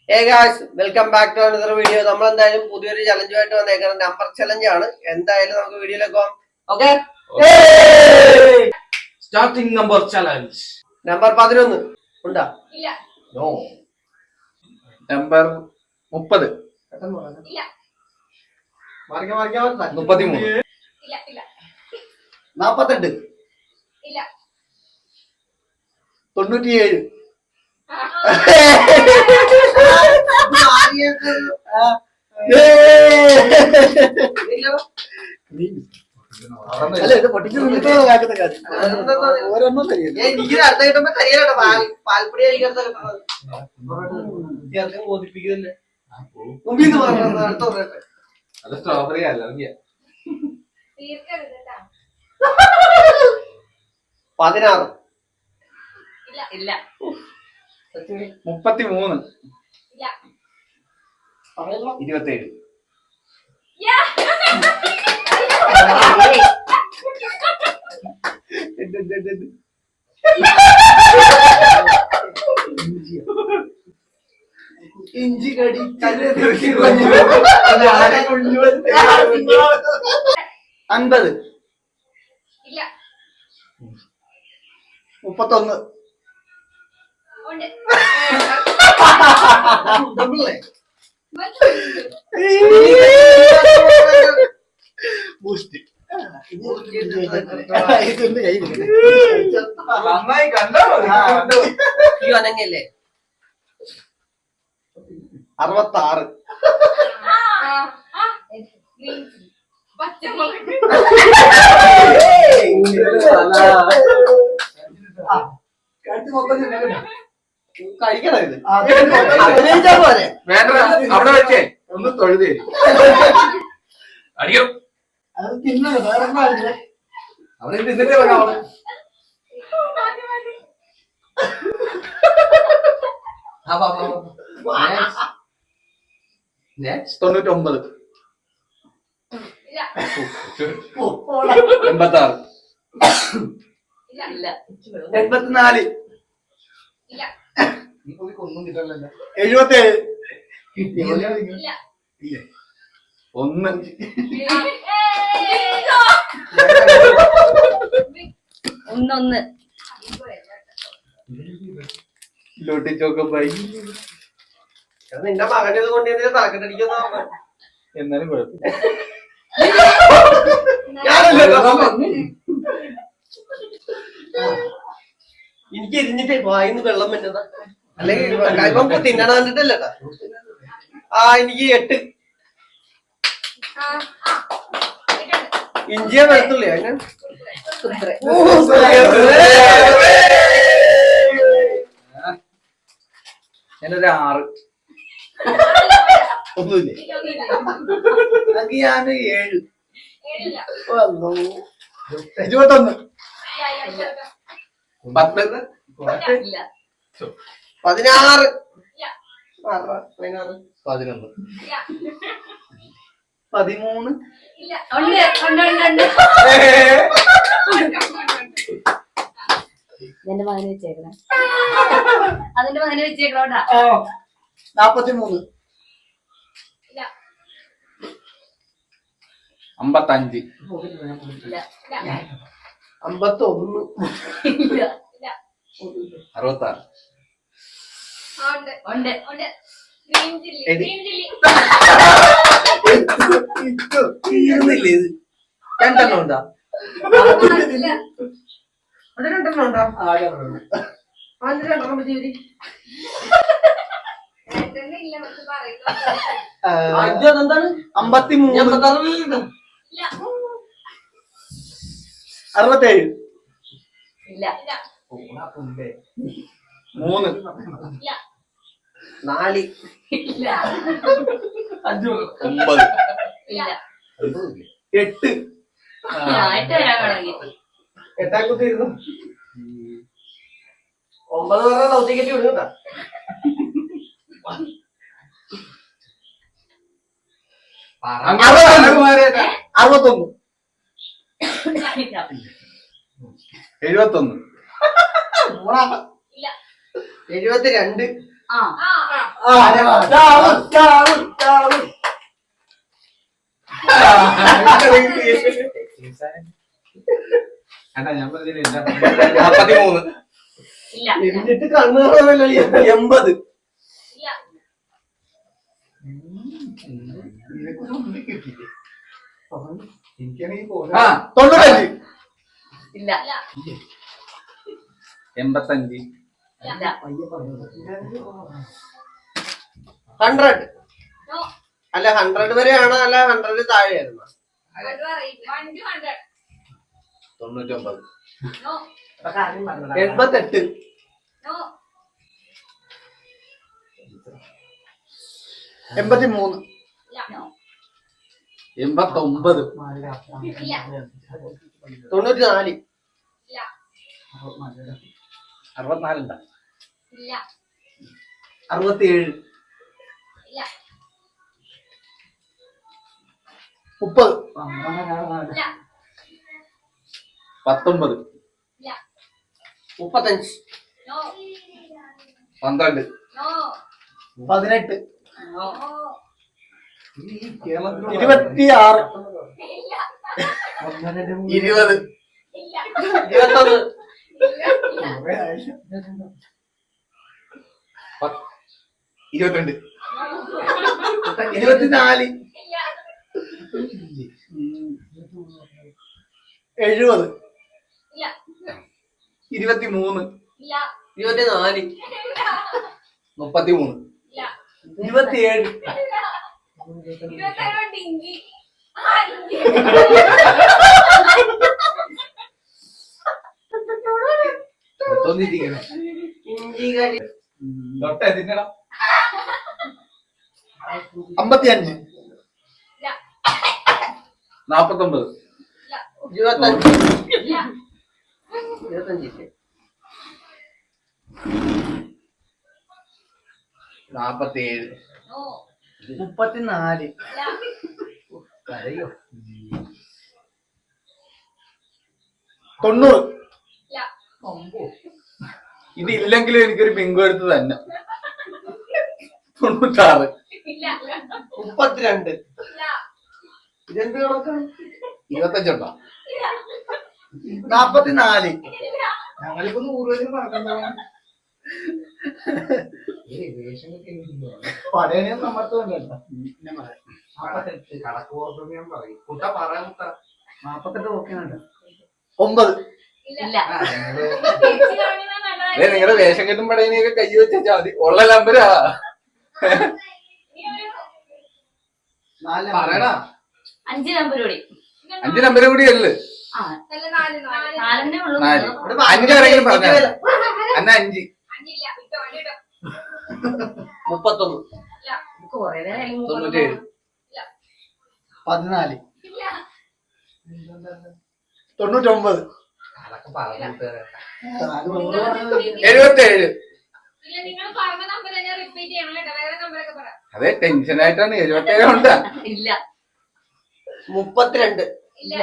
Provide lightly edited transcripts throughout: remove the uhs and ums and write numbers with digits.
Welcome back to another video. നമ്മൾ എന്തായാലും പുതിയൊരു ചലഞ്ചുമായിട്ട് വന്നേക്കുന്നത് നമ്പർ ചലഞ്ച് ആണ്. എന്തായാലും നമുക്ക് വീഡിയോയിലേക്ക് പോകാം. Okay, starting number challenge. Number 11 ഉണ്ടാ? നോ. നമ്പർ 30. 33. 48. 97. അല്ല, ഇത് പൊട്ടിച്ച് ഓരോന്നും പാൽപ്പൊടി ബോധിപ്പിക്കുന്നില്ലേ? അത് സ്ട്രോബെറി അലർജിയാ. 16. 33. 27. ഇഞ്ചി കടി 50. 31. നന്നായി കണ്ടോ? അനങ്ങല്ലേ? 66. കഴിക്കണം ഇത്. വേണ്ട, അവിടെ വെച്ചേ ഒന്ന് തൊഴുതേ. അടിയോ അവിടെ തിന്നിട്ടേ വരാം. 99. 86. 84. 77. 1. ലോട്ടിച്ചോക്കപ്പായി. നിന്റെ മകന്റെ ഇത് കൊണ്ട് തലക്കെട്ടടിക്കുന്ന എന്നാലും കുഴപ്പമില്ല. എനിക്ക് എരിഞ്ഞിട്ട് വായിന്ന് വെള്ളം പറ്റുന്നതാ, അല്ലെങ്കിൽ തിന്നണ കണ്ടിട്ടല്ലേട്ടാ. എനിക്ക് 8. ഇഞ്ചിയാ വെളുത്തുള്ളി അതിന് ഞാനൊരു 6. ഒന്നുമില്ലേ? ഞാൻ 7. 21. 10. 16. 11. 13. എന്റെ മകന് വെച്ചേക്കണേ, അതിന്റെ മകന് വെച്ചേക്കണോട്ടാ. 43. 55. 51. 66. തീർന്നില്ലേ ഇത്? 2 ഉണ്ടോ? 2 ഉണ്ടോ? 2 മതി. അതെന്താണ്? 53. 67. 3. 4. 9. 8. 8 കുത്തിയിരുന്നു. 9 പറഞ്ഞാൽ നൗത്തിക്കറ്റി വിടുന്നുണ്ടാ. 61. 71. 72. ആ ഞാൻ പറഞ്ഞില്ല 43. ഇല്ല എന്നിട്ട് കണ്ണു കാണാനല്ലോ 80. ഇല്ല ആ 95. ഇല്ല 85. ഇല്ല 100. നോ അല്ല 100 വരെയാണോ അല്ല 100 താഴെയായിരുന്നു? 99. നോ 88. നോ 83. ഇല്ല നോ 89. ഇല്ല 94. ഇല്ല 64 ഉണ്ടാ? ഇല്ല 67. ഇല്ല 30. ഇല്ല 19. ഇല്ല 35. നോ 12. നോ 18. നോ 26. ഇല്ല 20. ഇല്ല 21. 22. 24. 70. ഇല്ല 23. ഇല്ല 24. 33. ഇല്ല 27. 22 ഇഞ്ചി തൊന്നിരിക്കണേ ഇഞ്ചി കറി. തൊട്ടേ തിന്നടാ. 55. ഇല്ല 49. ഇല്ല 25. ഇല്ല 25. 47. നോ 34. ഇല്ല കരയോ? 90. ഇല്ല ഇതില്ലെങ്കിലും എനിക്കൊരു പിങ്കു എടുത്ത് തന്നെ. 96. ഇല്ല 32. ഇല്ല ഇതെന്ത് കണക്കാണ്? 25 ഉണ്ടോ? 44. ഞങ്ങളിപ്പോ 100 വരെ പറഞ്ഞോ. പടയനെയും നമ്മത്തുണ്ടല്ലോ. കണക്ക് ഓർമ്മ ഞാൻ പറയും. കുട്ട പറയാ കുട്ട. 48 നോക്കിയാണ്ട്. 9. ഇല്ല നിങ്ങളുടെ വേഷം കെട്ടും പടയനെയൊക്കെ കൈ വെച്ചാ മതി. ഉള്ള നമ്പരാ പറയടാ. 5 നമ്പർ കൂടി 5 നമ്പർ കൂടി അല്ലേ? ആ 4 ഉള്ളൂ 4. 5 ആരെങ്കിലും പറഞ്ഞ എന്നാ 5. 31. കൊറേ നേരം 97. 14. 99. 77. നിങ്ങൾ പറഞ്ഞ നമ്പർ തന്നെ റിപ്പീറ്റ് ചെയ്യണം കേട്ടോ. വേറെ നമ്പറൊക്കെ പറ. അതെ ടെൻഷൻ ആയിട്ടാണ്. 77 ഉണ്ടാ? ഇല്ല 32. ഇല്ല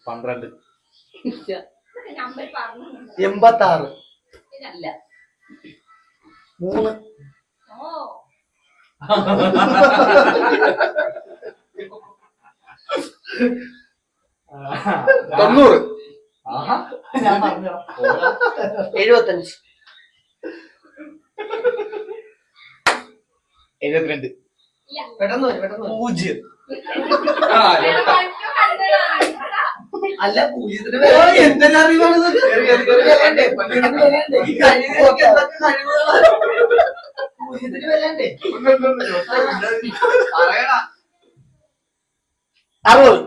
12. നമ്പർ പറഞ്ഞു 86. ഇല്ല 3. ഓ 90. ഞാൻ പറഞ്ഞു 75. 72. ഇല്ല പെട്ടെന്ന് 0. വേറെ അല്ല 0 എന്തെല്ലാം അറിവാണ് പറയടാ. 60.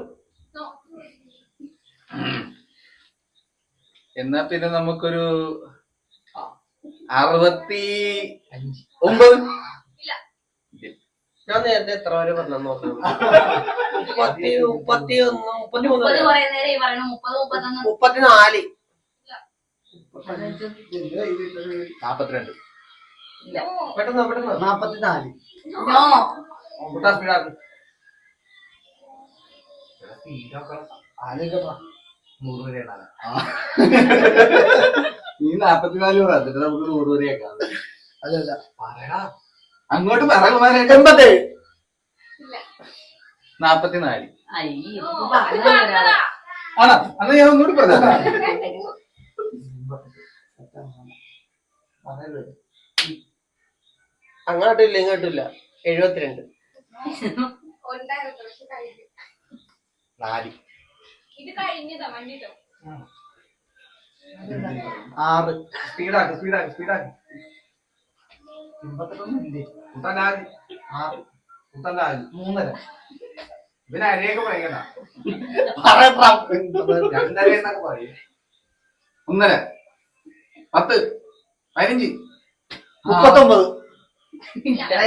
എന്നാ പിന്നെ നമുക്കൊരു 69. ഞാൻ നേരത്തെ എത്ര വരെ പറഞ്ഞു നോക്കണം? 31, 33, കുറേ നേരം ഈ പറയണു 30 31 34. 42. ഇല്ല പെട്ടെന്ന് 44. നോ കൂട്ടാ സ്പീഡാക്ക്. 100 വരെയാണ്. നീ 44 എന്നിട്ട് നമുക്ക് 100 വരെയാക്കാം. അല്ലല്ല പറയടാ അങ്ങോട്ട് പറയുമാനായിട്ട് 87. 44. അയ്യോ ആണോ അന്ന് ഞാൻ ഒന്നുകൂടി പറഞ്ഞ അങ്ങോട്ടില്ല ഇങ്ങോട്ടില്ല 72. ഇത് കഴിഞ്ഞതാ വണ്ടിട്ടോ 6. സ്പീഡാക്ക് 3:30 ഇവന് അരയൊക്കെ പറയണ്ട 2:30 എന്നൊക്കെ പറയും 1:30 10 15 39.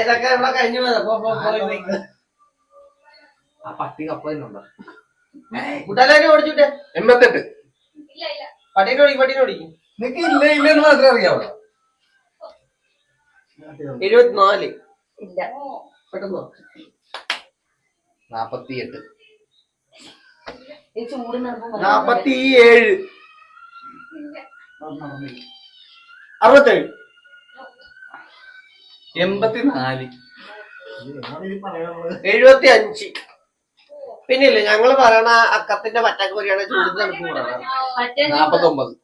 ഇതൊക്കെ ഇവിടെ കഴിഞ്ഞു ആ പട്ടി കപ്പുണ്ടോ കൂട്ടാലും ഓടിച്ചിട്ടെ 88 ഇല്ല ഇല്ല പട്ടീനെ ഓടിക്കും നിനക്ക് ഇല്ലെന്ന് മാത്രമേ അറിയാവൂ 74. ഇല്ല പെട്ടെന്ന് 48 ഈ ചൂട് 47. 67. 84 75. പിന്നില്ലേ ഞങ്ങള് പറയണ അക്കത്തിന്റെ പച്ചക്കറിയാണ് ചൂടിന് തണുപ്പ് കൂടാണ്. 49 പറ്റമുണ്ട്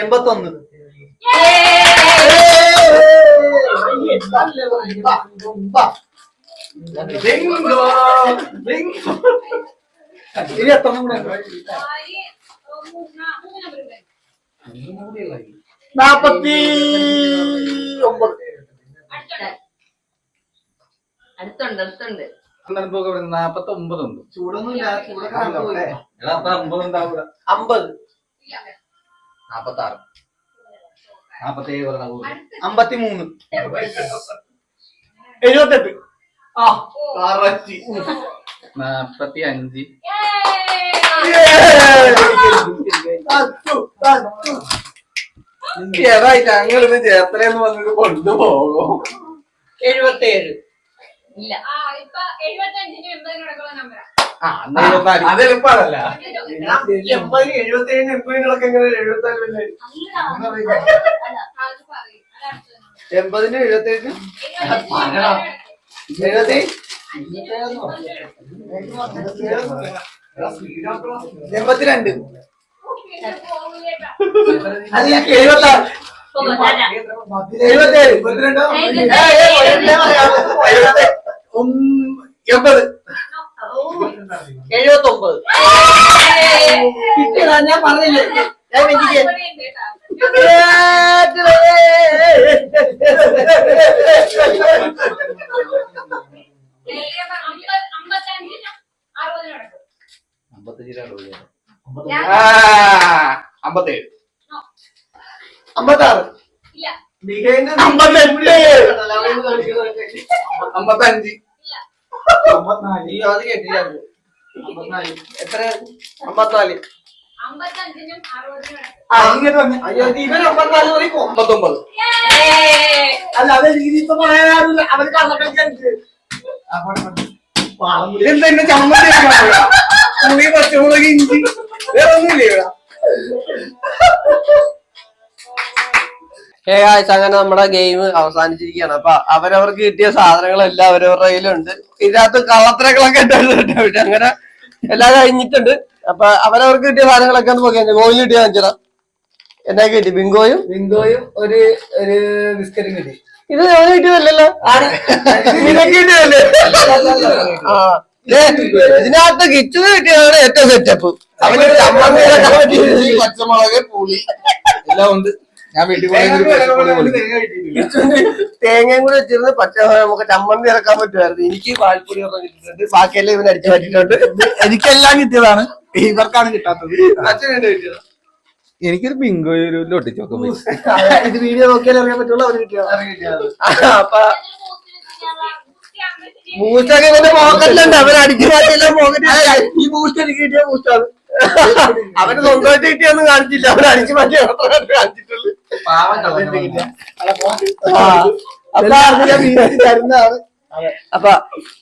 81. ബിങ്കോ ബിങ്കോ ഇനി എത്ര കൂടെ 3 49. അടുത്തുണ്ട് 49 ഉണ്ട് ചൂടൊന്നുമില്ല ചൂടൊക്കെ 50 ഉണ്ടാവൂല 50. 46 47 53. 78. ആ കറക്റ്റ് 45 ഏതാ ഞങ്ങളിത് ചേർത്തലെന്ന് വന്നിട്ട് കൊണ്ടുപോകും 77. ഇല്ല ഇപ്പൊ 75-നും 80-നും ഇടയ്ക്കുള്ള നമ്പറാ അത് എളുപ്പമാണല്ല 80, 77, 80 എങ്ങനെ 74? അത് പറയും 80-നും 77-നും 70. 82. അത് 76. 79. കിട്ടിയതാ ഞാൻ പറഞ്ഞില്ലേ ഞാൻ വെച്ചിട്ട് അമ്പത്തേഴ് 56. ഇല്ല 58. 55 അത് കേട്ടില്ലായിരുന്നു. എത്ര 54. 55-നും 60-നും അയ്യോ ഇവൻ 54 പറയും 59 അല്ല അത് ഇപ്പൊ പറയാറില്ല അവർ ഇതെന്താ എന്നെ ചമ്മന്തി പുളി പച്ചമുളക് ഇഞ്ചി വേറെ ഒന്നുമില്ലേ അങ്ങനെ നമ്മുടെ ഗെയിം അവസാനിച്ചിരിക്കുകയാണ്. അപ്പൊ അവരവർക്ക് കിട്ടിയ സാധനങ്ങളെല്ലാം അവരവരുടെ കയ്യിലുണ്ട്. ഇതിനകത്ത് കള്ളത്തരങ്ങളൊക്കെ ഇട്ടിട്ടുണ്ട്. അങ്ങനെ എല്ലാം കഴിഞ്ഞിട്ടുണ്ട്. അപ്പൊ അവരവർക്ക് കിട്ടിയ സാധനങ്ങളൊക്കെ ഒന്ന് നോക്കിയാൽ ഗോയിൽ കിട്ടിയ കാണിച്ചതാ. എന്നാ കിട്ടി? ബിങ്കോയും ഒരു ബിസ്ക്കറ്റും കിട്ടി. ഇത് ഞാൻ കിട്ടിയതല്ലല്ലോ. നിനക്ക് കിട്ടിയതല്ലേ? ആ ഇതിനകത്ത് കിച്ചത് കിട്ടിയതാണ് ഏറ്റവും സെറ്റപ്പ്. അവന് പച്ചമുളക് പുളി എല്ലാം ഉണ്ട്. ഞാൻ വീട്ടിൽ തേങ്ങയും കൂടി വെച്ചിരുന്ന് നമുക്ക് ചമ്മന്തി ഇറക്കാൻ പറ്റുമായിരുന്നു. എനിക്ക് പാൽപ്പൊടി ഒക്കെ കിട്ടിയിട്ടുണ്ട്. ബാക്കിയെല്ലാം ഇവന് അടിച്ചു മാറ്റിയിട്ടുണ്ട്. എനിക്കെല്ലാം കിട്ടിയതാണ്, ഇവർക്കാണ് കിട്ടാത്തത്. അച്ഛനുണ്ട് കിട്ടിയത്. എനിക്കൊരു ബിങ്കോ ഒരു ലൊട്ടിച്ചോക്കെ പോയി. ഇത് വീഡിയോ നോക്കിയാൽ അറിയാൻ പറ്റുള്ളൂ അവന് കിട്ടിയത്. അപ്പൊ ബൂസ്റ്റൊക്കെ ഇവന്റെ പോക്കറ്റിലുണ്ട്. അവൻ അടിച്ചു മാറ്റിയെല്ലാം പോക്കറ്റ്. ഈ ബൂസ്റ്റ് എനിക്ക് കിട്ടിയ ബൂസ്റ്റാണ്. അവന് സ്വന്തമായിട്ട് കിട്ടിയൊന്നും കാണിച്ചില്ല. അവൻ അടിച്ചു മാറ്റി കാണിച്ചിട്ടുള്ളു. അപ്പൊ തരുന്നതാണ്. അപ്പൊ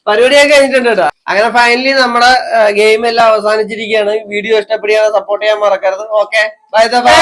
പരിപാടിയൊക്കെ കഴിഞ്ഞിട്ടുണ്ട് കേട്ടോ. അങ്ങനെ ഫൈനലി നമ്മുടെ ഗെയിം എല്ലാം അവസാനിച്ചിരിക്കുകയാണ്. വീഡിയോ ഇഷ്ടപ്പെടുകയാണ്, സപ്പോർട്ട് ചെയ്യാൻ മറക്കരുത്. Okay, bye bye.